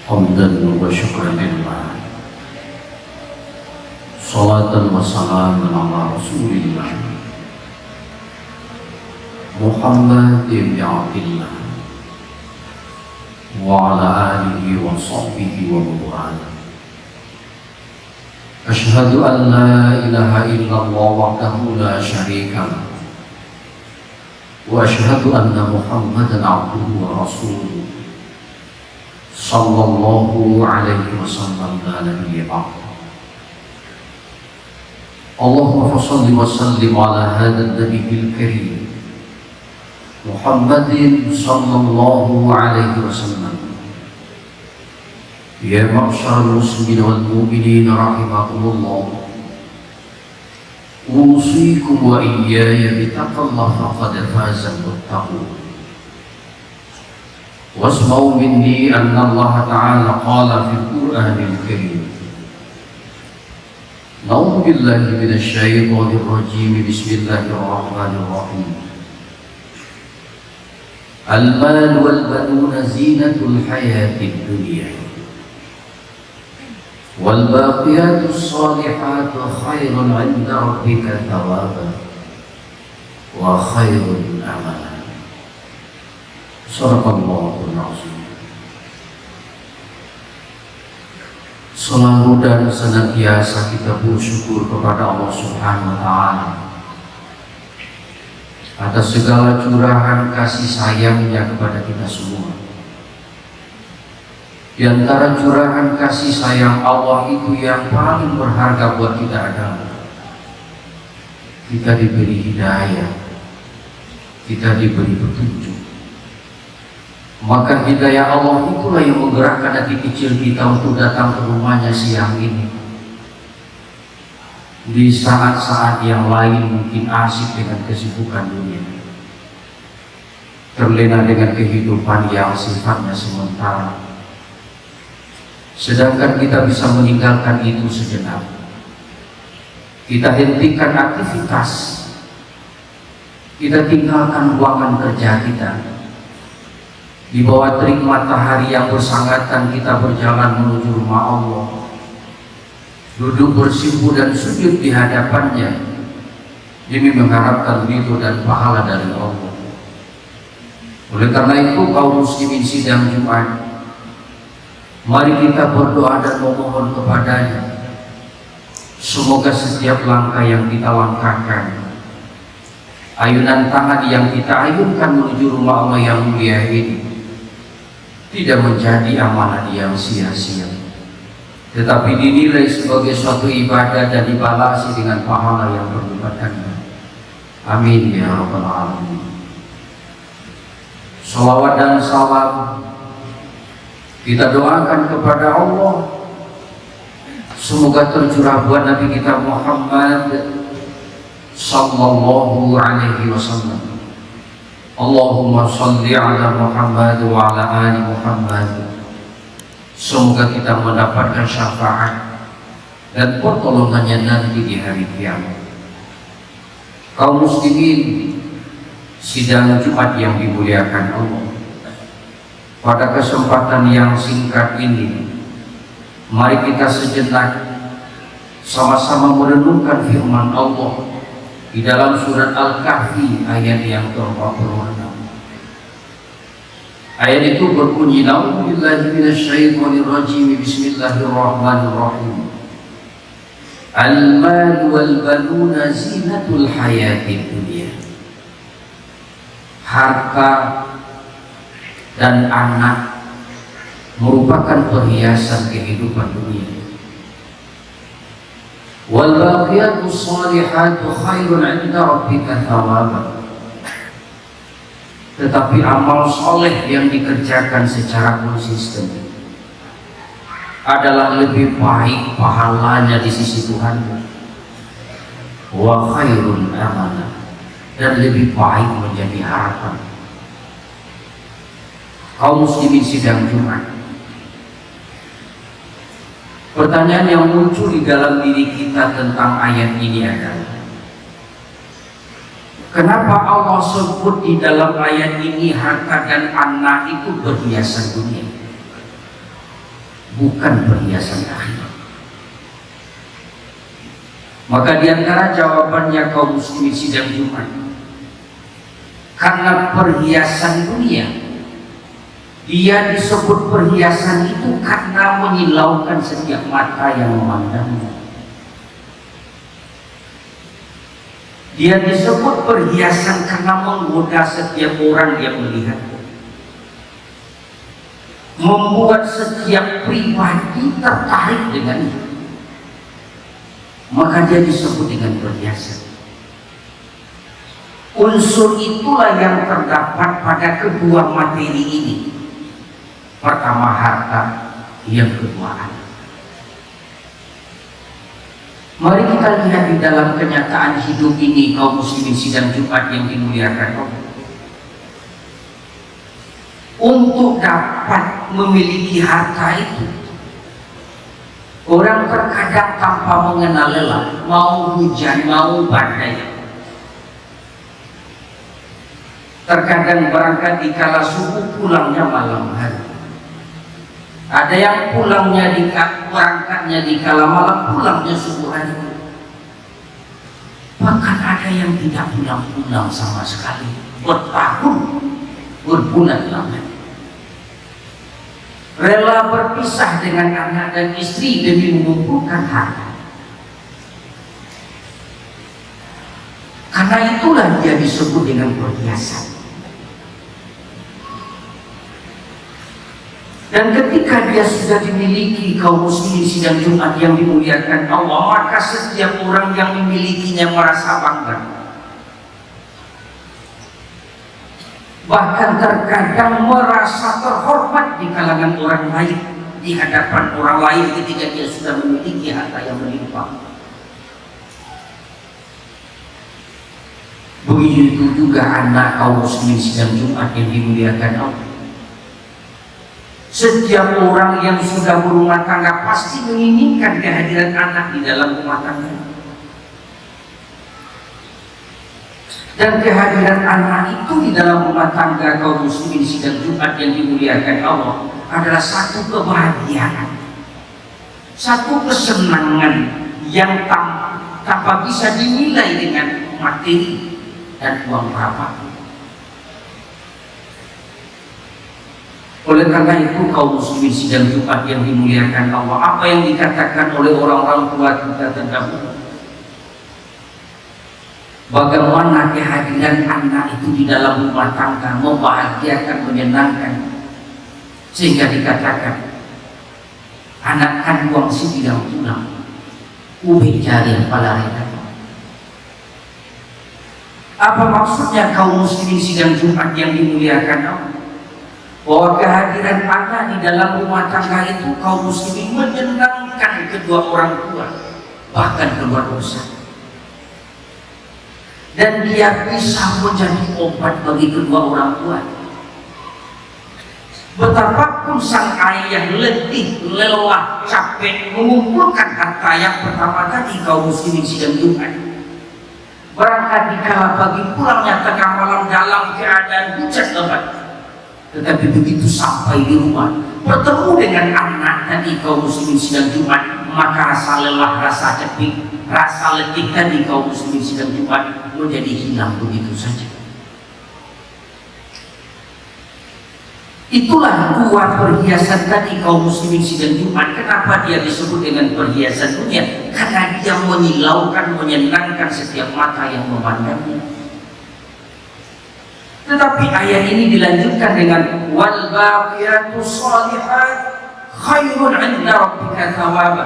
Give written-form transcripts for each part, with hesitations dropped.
حمدا وشكرا لله صلاة وسلاما على رسول الله محمد بن عبد الله وعلى آله وصحبه ومن والاه. أشهد أن لا إله إلا الله وحده لا شريك له وأشهد أن محمدا عبده ورسوله صلى الله عليه وسلم لا نبي بعده. اللهم صل وسلم على هذا النبي الكريم محمد صلى الله عليه وسلم. يا معشر المسلمين والمؤمنين رحمكم الله، أوصيكم وإياي بتقوى الله فقد فاز المتقون. واسمعوا مني أن الله تعالى قال في القرآن الكريم: أعوذ بالله من الشيطان الرجيم، بسم الله الرحمن الرحيم. المال والبنون زينة الحياة الدنيا والباقيات الصالحات خير عند ربك ثوابا وخير أملا. Sadaqallahul azim. Selalu dan senantiasa kita bersyukur kepada Allah Subhanahu wa Ta'ala atas segala curahan kasih sayangnya kepada kita semua. Di antara curahan kasih sayang Allah itu yang paling berharga buat kita adalah kita diberi hidayah, kita diberi petunjuk. Maka hidayah Allah itulah yang menggerakkan hati kecil kita untuk datang ke rumahnya siang ini. Di saat-saat yang lain mungkin asik dengan kesibukan dunia, terlena dengan kehidupan yang sifatnya sementara. Sedangkan kita bisa meninggalkan itu sejenak. Kita hentikan aktivitas, kita tinggalkan ruangan kerja kita. Di bawah terik matahari yang bersangatan kita berjalan menuju rumah Allah, duduk bersimpuh dan sujud di hadapannya demi mengharapkan ridho dan pahala dari Allah. Oleh karena itu, kaum muslimin sidang Jumat, mari kita berdoa dan memohon kepadanya. Semoga setiap langkah yang kita langkahkan, ayunan tangan yang kita ayunkan menuju rumah Allah yang mulia ini, tidak menjadi amalan yang sia-sia, tetapi dinilai sebagai suatu ibadah dan dibalasi dengan pahala yang berlipat-lipat. Amin ya rabbal alamin. Salawat dan salam kita doakan kepada Allah, semoga tercurah buat Nabi kita Muhammad sallallahu alaihi wasallam. Allahumma salli ala Muhammad wa ala ali Muhammad. Semoga kita mendapatkan syafaat dan pertolongannya nanti di hari kiamat. Kaum muslimin sidang Jumat yang dimuliakan Allah, pada kesempatan yang singkat ini, mari kita sejenak sama-sama merenungkan firman Allah di dalam surat Al-Kahfi ayat yang ke-46. Ayat itu berbunyi: A'udzubillahi minasyaitonirrajim, bismillahirrahmanirrahim. Al-mal wal banuna zinatul hayatid dunya. Harta dan anak merupakan perhiasan kehidupan dunia. Wal baqiyatus shalihatu khairun 'inda rabbika thawaban. Tetapi amal soleh yang dikerjakan secara konsisten adalah lebih baik pahalanya di sisi Tuhan. Wa khairun amala, dan lebih baik menjadi harapan. Kaum muslimin sidang Jumat, pertanyaan yang muncul di dalam diri kita tentang ayat ini adalah, kenapa Allah sebut di dalam ayat ini harta dan anak itu perhiasan dunia? bukan perhiasan akhirat. Maka di antara jawabannya kaum muslimin sidang Jumat, karena perhiasan dunia, dia disebut perhiasan itu karena menyilaukan setiap mata yang memandangnya. Dia disebut perhiasan karena menggoda setiap orang yang melihatnya, membuat setiap pribadi tertarik dengannya. Maka dia disebut dengan perhiasan. Unsur itulah yang terdapat pada kedua materi ini. Pertama harta, yang kedua anak. Mari kita lihat di dalam kenyataan hidup ini kaum muslimin sidang Jumat yang dimuliakan Allah. Untuk dapat memiliki harta itu, orang terkadang tanpa mengenal lelah, mau hujan, mau badai. Terkadang berangkat di kala subuh, pulangnya malam hari. Ada yang berangkatnya di kala malam, pulangnya subuh hari. Bahkan ada yang tidak pulang-pulang sama sekali, bertahun, berbulan lamanya. Rela berpisah dengan anak dan istri demi mengumpulkan harta. Karena itulah dia disebut dengan perhiasan. Dan ketika dia sudah dimiliki kaum muslimin sidang Jumat yang dimuliakan Allah, maka setiap orang yang memilikinya merasa bangga. Bahkan terkadang merasa terhormat di kalangan orang lain, di hadapan orang lain ketika dia sudah memiliki harta yang melimpah. Begitu juga anak kaum muslimin sidang Jumat yang dimuliakan Allah. Setiap orang yang sudah berumah tangga pasti menginginkan kehadiran anak di dalam rumah tangga. Dan kehadiran anak itu di dalam rumah tangga kaum muslimin sidang Jumat yang dimuliakan Allah adalah satu kebahagiaan, satu kesenangan yang tanpa bisa dinilai dengan materi dan uang berapa. Oleh karena itu kaum muslimin sidang Jumat yang dimuliakan Allah, apa yang dikatakan oleh orang-orang tua kita terdahulu, bagaimana kehadiran anak itu di dalam rumah tangga membahagiakan, menyenangkan, sehingga dikatakan anak kan buang si tidak pulang, ubi jari palarena. Apa maksudnya kaum muslimin sidang Jumat yang dimuliakan Allah? Bahwa kehadiran anak di dalam rumah tangga itu kaum muslimin menyenangkan kedua orang tua, bahkan kedua dosa. Dan dia bisa menjadi obat bagi kedua orang tua. Betapapun sang ayah letih, lelah, capek mengumpulkan harta yang pertama tadi kaum muslimin sidang Jumat, berangkat di kala pagi, pulangnya tengah malam dalam keadaan hujan lebat. Tetapi begitu sampai di rumah, bertemu dengan anak tadi kaum muslimin sidang Jumat, maka rasa lelah, rasa capek, rasa letih tadi kaum muslimin sidang Jumat menjadi hilang begitu saja. Itulah dua perhiasan tadi kaum muslimin sidang Jumat. Kenapa dia disebut dengan perhiasan dunia? Karena dia menyilaukan, menyenangkan setiap mata yang memandangnya. Tetapi ayat ini dilanjutkan dengan wal baqiyatus shalihat khairun 'inda rabbika thawaba.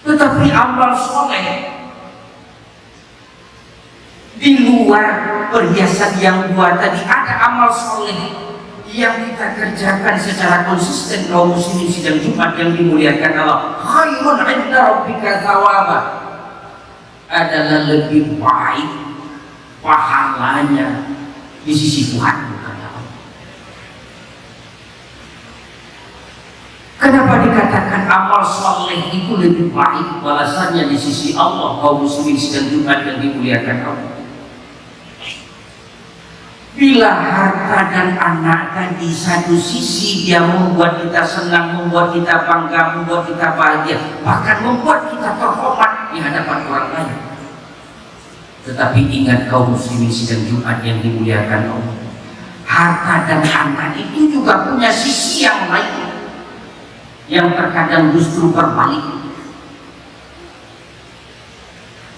Tetapi amal soleh di luar perhiasan yang dua tadi, ada amal soleh yang kita kerjakan secara konsisten kaum muslimin sidang Jumat yang dimuliakan Allah, khairun 'inda rabbika thawaba, adalah lebih baik pahalanya di sisi Tuhan. Kenapa dikatakan amal soleh itu lebih baik balasannya di sisi Allah kaum muslimin sidang Jumat yang dimuliakan Allah? Bila harta dan anak tadi satu sisi dia membuat kita senang, membuat kita bangga, membuat kita bahagia, bahkan membuat kita terhormat di hadapan orang lain. Tetapi ingat kaum muslimin sidang Jumat yang dimuliakan Allah, harta dan anak itu juga punya sisi yang lain, yang terkadang justru berbalik.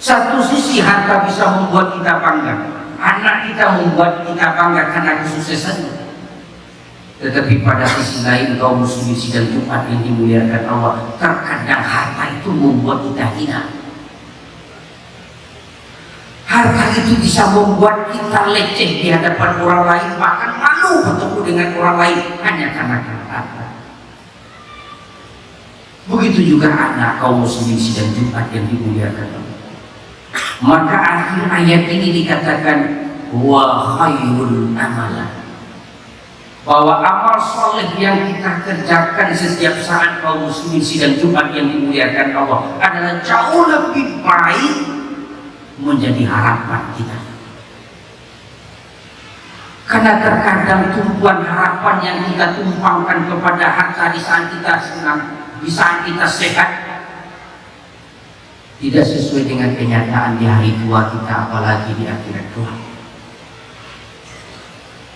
Satu sisi harta bisa membuat kita bangga, anak kita membuat kita bangga karena kesuksesannya. Tetapi pada sisi lain kaum muslimin sidang Jumat yang dimuliakan Allah, terkadang harta itu membuat kita hina. Harta itu bisa membuat kita leceh di hadapan orang lain, bahkan malu bertemu dengan orang lain hanya karena harta. Begitu juga anak kaum muslimin sidang Jumat yang dimuliakan Allah. Maka akhir ayat ini dikatakan wa khairul amalan, bahwa amal soleh yang kita kerjakan setiap saat kaum muslimin sidang Jumat yang dimuliakan Allah adalah jauh lebih baik menjadi harapan kita. Karena terkadang tumpuan harapan yang kita tumpangkan kepada harta di saat kita senang, di saat kita sehat, tidak sesuai dengan kenyataan di hari tua kita, apalagi di akhirat kelak.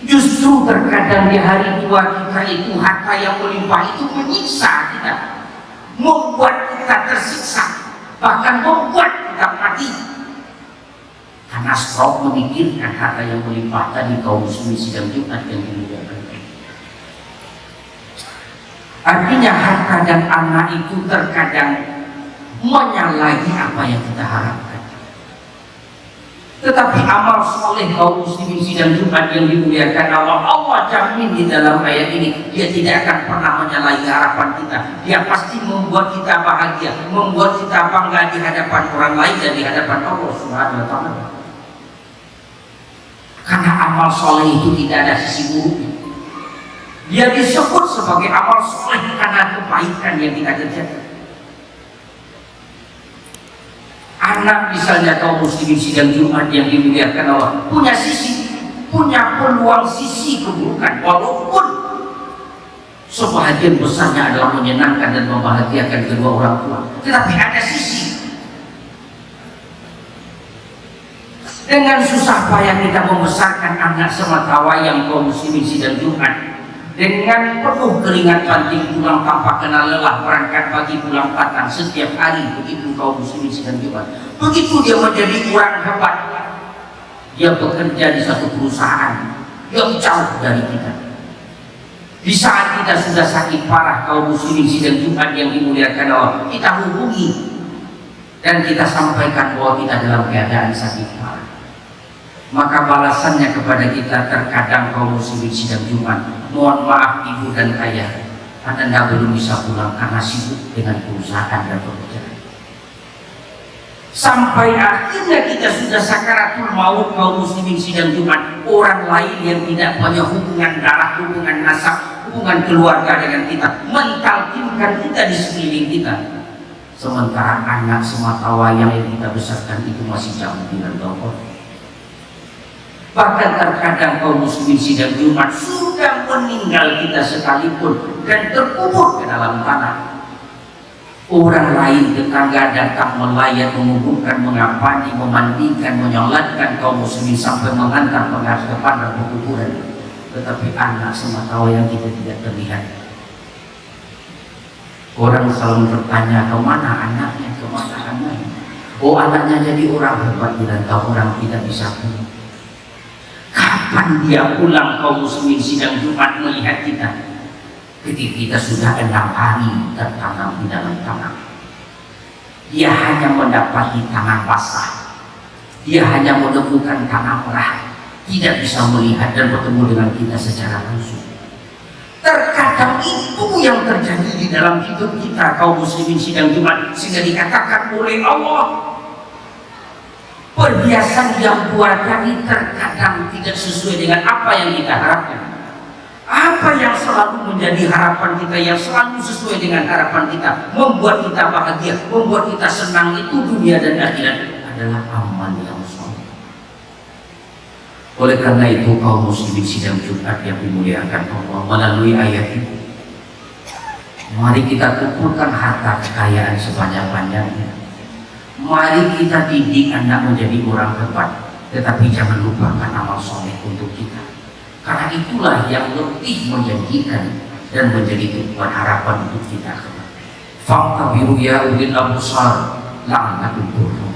Justru terkadang di hari tua kita itu harta yang melimpah itu menyiksa kita, membuat kita tersiksa, bahkan membuat kita mati. Karena stroke memikirkan harta yang melimpah tadi kaum muslimin sidang Jumat yang dimuliakan. Artinya harta dan anak itu terkadang menyalahi apa yang kita harapkan. Tetapi amal soleh kaum muslimin sidang Jumat yang dimuliakan Allah, Allah jamin di dalam ayat ini dia tidak akan pernah menyalahi harapan kita. Dia pasti membuat kita bahagia, membuat kita bangga di hadapan orang lain dan di hadapan Allah Subhanahu wa taala. Karena amal soleh itu tidak ada sisi buruknya. Dia disebut sebagai amal soleh karena kebaikan yang kita kerjakan. Anak misalnya kaum muslimin sidang Jumat yang dimuliakan Allah punya peluang sisi keburukan, walaupun sebahagian besarnya adalah menyenangkan dan membahagiakan kedua orang tua, tetapi ada sisi. Dengan susah payah kita membesarkan anak sematawayang kaum muslimin sidang Jumat, dengan penuh keringat banting pulang tanpa kenal lelah, berangkat pagi pulang petang setiap hari, begitu kaum muslimin sidang Jumat. Begitu dia menjadi orang hebat, dia bekerja di satu perusahaan yang jauh dari kita. Di saat kita sudah sakit parah kaum muslimin sidang Jumat yang dimuliakan Allah, kita hubungi dan kita sampaikan bahwa kita dalam keadaan sakit parah. Maka balasannya kepada kita terkadang kaum muslimin sidang Jumat, mohon maaf ibu dan ayah, Anda belum bisa pulang karena sibuk dengan perusahaan dan pekerjaan. Sampai akhirnya kita sudah sakaratul maut kaum muslimin sidang Jumat, orang lain yang tidak punya hubungan darah, hubungan nasab, hubungan keluarga dengan kita mentalkinkan kita di sekeliling kita, sementara anak sematawayang yang kita besarkan itu masih jauh dengan Allah. Bahkan terkadang kaum muslimin sidang Jumat sudah meninggal kita sekalipun dan terkubur ke dalam tanah, orang lain tetangga datang melayat, menguburkan, mengapani, memandikan, menyolatkan kaum muslimin sampai mengantar pengaruh pada penguburan, tetapi anak sematawayang kita tidak terlihat. Orang selalu bertanya, kemana anaknya, kemana anaknya? Oh, anaknya jadi orang hebat dan tahu orang tidak bisa pulang. Kapan dia pulang kaum muslimin sidang Jumat melihat kita? Ketika kita sudah 6 hari tertanam di dalam tanah, dia hanya mendapati tanah basah, dia hanya menemukan tanah merah, tidak bisa melihat dan bertemu dengan kita secara langsung. Terkadang itu yang terjadi di dalam hidup kita kaum muslimin sidang Jumat, sehingga dikatakan oleh Allah, perhiasan yang buat kami terkadang tidak sesuai dengan apa yang kita harapkan. Apa yang selalu menjadi harapan kita, yang selalu sesuai dengan harapan kita, membuat kita bahagia, membuat kita senang, itu dunia dan akhirat adalah amal yang soleh. Oleh karena itu kaum muslimin sidang Jumat yang dimuliakan Allah, melalui ayat ini mari kita kumpulkan harta kekayaan sebanyak-banyaknya. Mari kita didik anak menjadi orang hebat, tetapi jangan lupakan amal soleh untuk kita, karena itulah yang lebih menjanjikan dan menjadi tumpuan harapan untuk kita. Fakta biru ya ulil absar la'allakum turhamun.